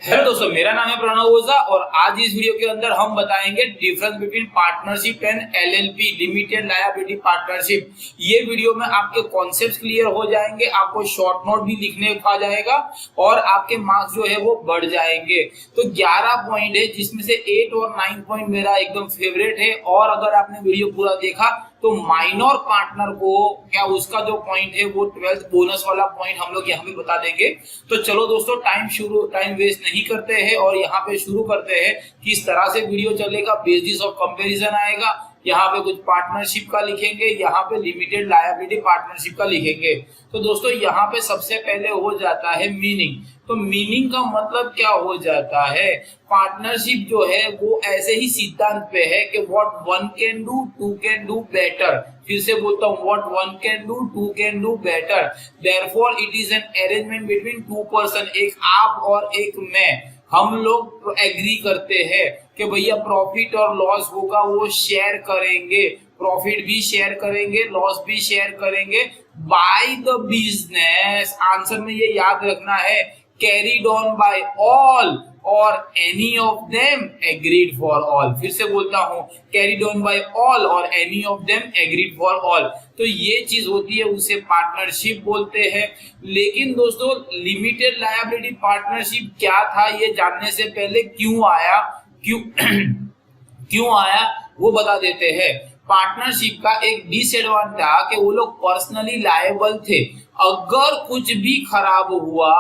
Hello दोस्तों, मेरा नाम है प्रणव ओझा और आज इस वीडियो के अंदर हम बताएंगे difference between partnership and LLP limited liability partnership. ये वीडियो में आपके कॉन्सेप्ट्स क्लियर हो जाएंगे, आपको शॉर्ट नोट भी लिखने को आ जाएगा और आपके मार्क्स जो है वो बढ़ जाएंगे। तो 11 पॉइंट है जिसमें से 8 और 9 पॉइंट मेरा एकदम फेवरेट है और अगर आपने वीडियो पूरा देखा तो माइनर पार्टनर को क्या उसका जो पॉइंट है वो 12th बोनस वाला पॉइंट हम लोग यहाँ पे बता देंगे। तो चलो दोस्तों, टाइम वेस्ट नहीं करते हैं और यहाँ पे शुरू करते हैं किस तरह से वीडियो चलेगा। बेसिस ऑफ कंपैरिजन आएगा, यहाँ पे कुछ पार्टनरशिप का लिखेंगे, यहाँ पे लिमिटेड लायबिलिटी पार्टनरशिप का लिखेंगे। तो दोस्तों यहाँ पे सबसे पहले हो जाता है मीनिंग। तो मीनिंग का मतलब क्या हो जाता है, पार्टनरशिप जो है वो ऐसे ही सिद्धांत पे है कि what one can do two can do better. फिर से बोलता हूँ, what one can do two can do better, therefore it is an arrangement between two person, एक आप और एक मैं। हम लोग एग्री करते हैं कि भैया प्रॉफिट और लॉस होगा वो शेयर करेंगे, प्रॉफिट भी शेयर करेंगे, लॉस भी शेयर करेंगे बाय द बिजनेस। आंसर में ये याद रखना है, कैरीड ऑन बाय ऑल और any of them agreed for all. फिर से बोलता हूं, कैरीड ऑन बाय ऑल और any of them agreed for all. तो ये चीज होती है, उसे पार्टनरशिप बोलते हैं। लेकिन दोस्तों लिमिटेड लायबिलिटी पार्टनरशिप क्या था ये जानने से पहले क्यों आया क्यों आया वो बता देते हैं। पार्टनरशिप का एक डिसएडवांटेज था कि वो लोग पर्सनली लायबल थे। अगर कुछ भी खराब हुआ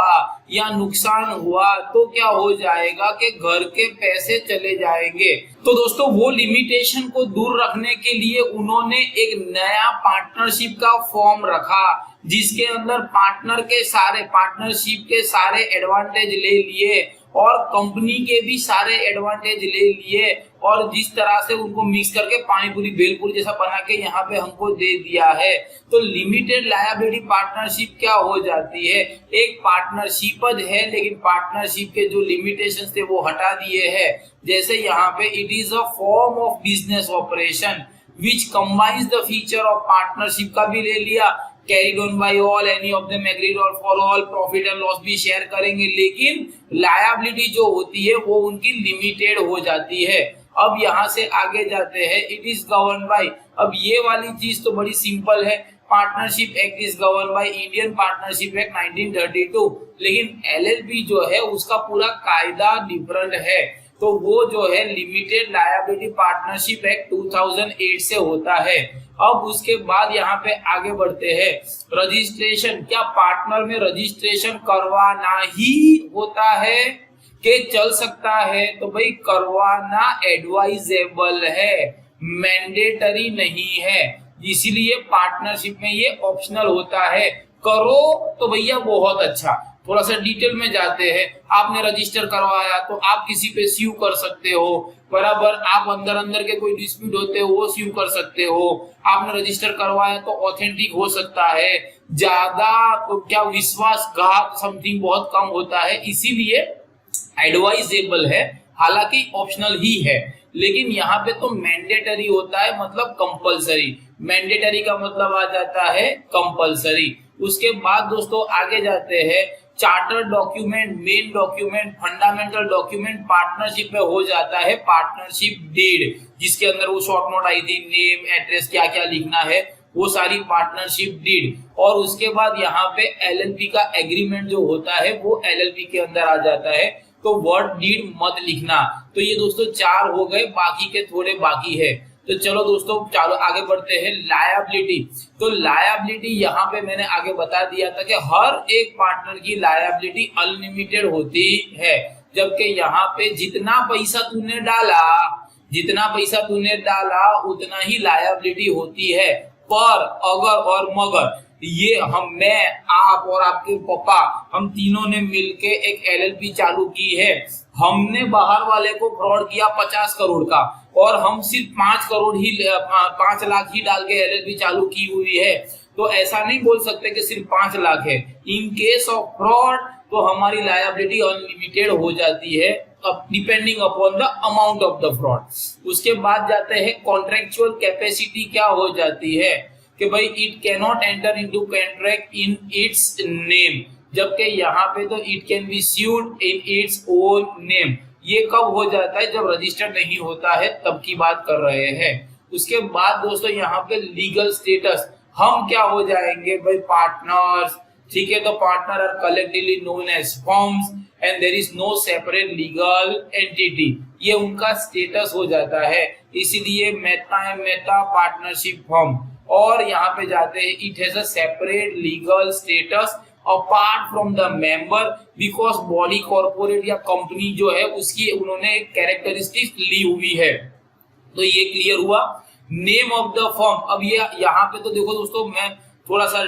या नुकसान हुआ तो क्या हो जाएगा कि घर के पैसे चले जाएंगे। तो दोस्तों वो लिमिटेशन को दूर रखने के लिए उन्होंने एक नया पार्टनरशिप का फॉर्म रखा जिसके अंदर पार्टनरशिप के सारे एडवांटेज ले लिए और कंपनी के भी सारे एडवांटेज ले लिए और जिस तरह से उनको मिक्स करके पानी पूरी भेलपूरी जैसा बना के यहाँ पे हमको दे दिया है। तो लिमिटेड लायबिलिटी पार्टनरशिप क्या हो जाती है, एक पार्टनरशिप है लेकिन पार्टनरशिप के जो लिमिटेशंस थे वो हटा दिए हैं। जैसे यहाँ पे it is a form of business operation which combines the feature of partnership का भी ले लिया, carried on by all, any of them agreed on for all, profit and loss भी शेयर करेंगे, लेकिन लायबिलिटी जो होती है वो उनकी लिमिटेड हो जाती है। अब यहाँ से आगे जाते हैं, इट इज गवर्न बाय। अब ये वाली चीज तो बड़ी सिंपल है, partnership act is govern by Indian partnership act 1932, लेकिन एलएलपी जो है उसका पूरा कायदा डिफरेंट है। तो वो जो है लिमिटेड लायबिलिटी पार्टनरशिप एक्ट 2008 से होता है। अब उसके बाद यहाँ पे आगे बढ़ते हैं, रजिस्ट्रेशन। क्या पार्टनर में रजिस्ट्रेशन करवाना ही होता है कि चल सकता है? तो भाई करवाना एडवाइजेबल है, मैंडेटरी नहीं है, इसीलिए पार्टनरशिप में ये ऑप्शनल होता है। करो तो भैया बहुत अच्छा। थोड़ा सा डिटेल में जाते हैं, आपने रजिस्टर करवाया तो आप किसी पे स्यू कर सकते हो, बराबर। आप अंदर के कोई डिस्प्यूट होते हो वो स्यू कर सकते हो। आपने रजिस्टर करवाया तो ऑथेंटिक हो सकता है, ज्यादा तो क्या विश्वासघात समथिंग बहुत कम होता है, इसीलिए एडवाइजेबल है, हालांकि ऑप्शनल ही है। लेकिन यहाँ पे तो मैंडेटरी होता है, मतलब कंपलसरी। मैंडेटरी का मतलब आ जाता है कंपलसरी। उसके बाद दोस्तों आगे जाते हैं, charter document, main document, fundamental document partnership में हो जाता है पार्टनरशिप डीड, जिसके अंदर वो शॉर्ट नोट आई थी, नेम एड्रेस क्या क्या लिखना है, वो सारी पार्टनरशिप डीड। और उसके बाद यहाँ पे एलएलपी का एग्रीमेंट जो होता है वो एलएलपी के अंदर आ जाता है। तो वर्ड डीड मत लिखना। तो ये दोस्तों 4 हो गए, बाकी के थोड़े बाकी है। तो चलो दोस्तों चलो आगे बढ़ते हैं, लायबिलिटी। तो लायबिलिटी यहाँ पे मैंने आगे बता दिया था कि हर एक पार्टनर की लायबिलिटी अनलिमिटेड होती है, जबकि यहाँ पे जितना पैसा तूने डाला उतना ही लायबिलिटी होती है। पर अगर और मगर ये मैं, आप और आपके पापा, हम तीनों ने मिलके एक एलएलपी चालू की है। हमने बाहर वाले को फ्रॉड किया 50 करोड़ का और हम सिर्फ 5 लाख ही डाल के एलएलपी चालू की हुई है। तो ऐसा नहीं बोल सकते कि सिर्फ 5 लाख है। इन केस ऑफ फ्रॉड तो हमारी लायबिलिटी अनलिमिटेड हो जाती है, depending upon the amount of the fraud. उसके बाद जाते हैं कॉन्ट्रेक्चुअल कैपेसिटी क्या हो जाती है कि भाई it cannot enter into contract in its name. जबकि यहाँ पे तो it can be sued in its own name. ये कब हो जाता है, जब रजिस्टर्ड नहीं होता है तब की बात कर रहे हैं। उसके बाद दोस्तों यहाँ पे लीगल स्टेटस, हम क्या हो जाएंगे भाई, पार्टनर्स। ठीक है, तो partner are collectively known as firms and there is no separate legal entity, ये उनका स्टेटस हो जाता है। इसीलिए मेटा पार्टनरशिप फर्म, और यहाँ पे जाते हैं it has a separate legal status apart from the member, because body corporate या कंपनी जो है उसकी उन्होंने एक कैरेक्टरिस्टिक ली हुई है। तो ये क्लियर हुआ। नेम ऑफ द फर्म, अब ये यहाँ पे तो देखो दोस्तों, मैं थोड़ा सा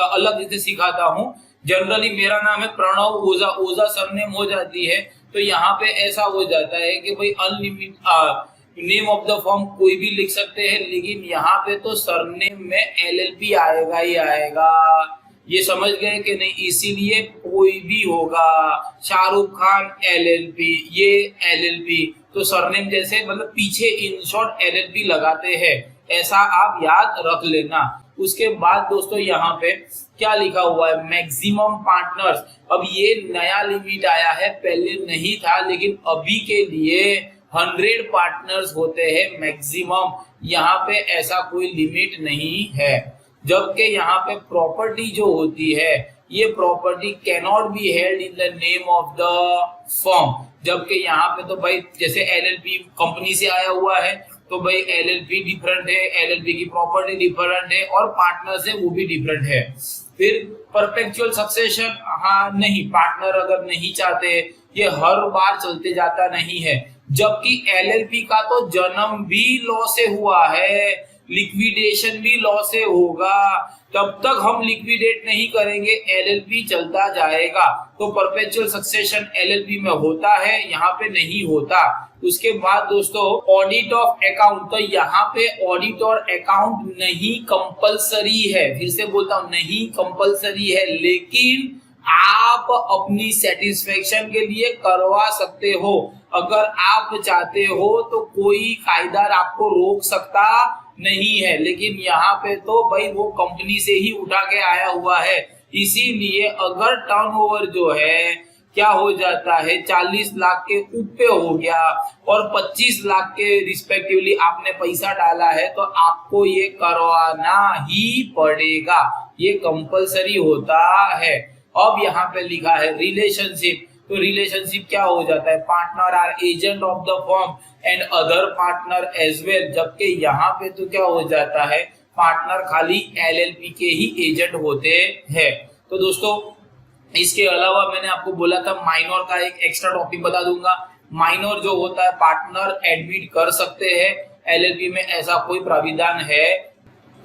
अलग रीति सिखाता हूँ। जनरली मेरा नाम है प्रणव ओझा, ओझा सरनेम हो जाती है, तो यहाँ पे ऐसा हो जाता है कि भाई unlimited name of the firm कोई भी लिख सकते हैं, लेकिन यहाँ पे तो सरनेम में एलएलपी आएगा ही आएगा। ये समझ गए कि नहीं, इसीलिए कोई भी होगा, शाहरुख खान एलएलपी, ये एलएलपी, तो सरनेम जैसे मतलब पीछे इन शॉर्ट एलएलपी लगाते हैं, ऐसा आप याद रख लेना। उसके बाद दोस्तों यहाँ पे क्या लिखा हुआ है, मैक्सिमम पार्टनर्स। अब ये नया लिमिट आया है, पहले नहीं था, लेकिन अभी के लिए 100 पार्टनर्स होते हैं मैक्सिमम, यहाँ पे ऐसा कोई लिमिट नहीं है। जबकि यहाँ पे प्रॉपर्टी जो होती है, ये property cannot be held in the name of the firm. जबकि यहाँ पे तो भाई जैसे एलएलपी कंपनी से आया हुआ है, तो भाई एलएलपी डिफरेंट है, एलएलपी की प्रॉपर्टी डिफरेंट है, और पार्टनर से वो भी डिफरेंट है। फिर परपेचुअल सक्सेशन, हाँ नहीं, पार्टनर अगर नहीं चाहते, ये हर बार चलते जाता नहीं है। जबकि एलएलपी का तो जन्म भी लॉ से हुआ है, लिक्विडेशन भी लॉ से होगा, तब तक हम लिक्विडेट नहीं करेंगे, एलएलपी चलता जाएगा। तो परपेचुअल सक्सेशन एलएलपी में होता है, यहाँ पे नहीं होता। उसके बाद दोस्तों ऑडिट ऑफ अकाउंट, तो यहाँ पे ऑडिट और अकाउंट नहीं कंपलसरी है, फिर से बोलता हूँ नहीं कंपलसरी है, लेकिन आप अपनी सेटिस्फेक्शन के लिए करवा सकते हो। अगर आप चाहते हो तो कोई कायदा आपको रोक सकता नहीं है, लेकिन यहाँ पे तो भाई वो कंपनी से ही उठा के आया हुआ है। इसीलिए अगर टर्नओवर जो है क्या हो जाता है, 40 लाख के ऊपर हो गया और 25 लाख के रिस्पेक्टिवली आपने पैसा डाला है, तो आपको ये करवाना ही पड़ेगा, ये कंपलसरी होता है। अब यहाँ पे लिखा है रिलेशनशिप, तो रिलेशनशिप क्या हो जाता है, partner are agent of the firm and other partner as well. जबकि यहाँ पे तो क्या हो जाता है, पार्टनर खाली एलएलपी के ही एजेंट होते हैं। तो दोस्तों इसके अलावा मैंने आपको बोला था माइनर का एक एक्स्ट्रा टॉपिक बता दूंगा। माइनर जो होता है पार्टनर एडमिट कर सकते हैं, एलएलपी में ऐसा कोई प्राविधान है।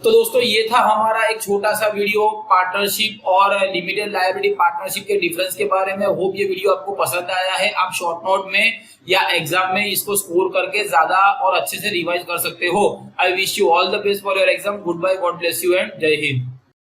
तो दोस्तों ये था हमारा एक छोटा सा वीडियो पार्टनरशिप और लिमिटेड लायबिलिटी पार्टनरशिप के डिफरेंस के बारे में। होप ये वीडियो आपको पसंद आया है। आप शॉर्ट नोट में या एग्जाम में इसको स्कोर करके ज्यादा और अच्छे से रिवाइज कर सकते हो। I wish you all the best for your exam. Good bye, God bless you and जय हिंद।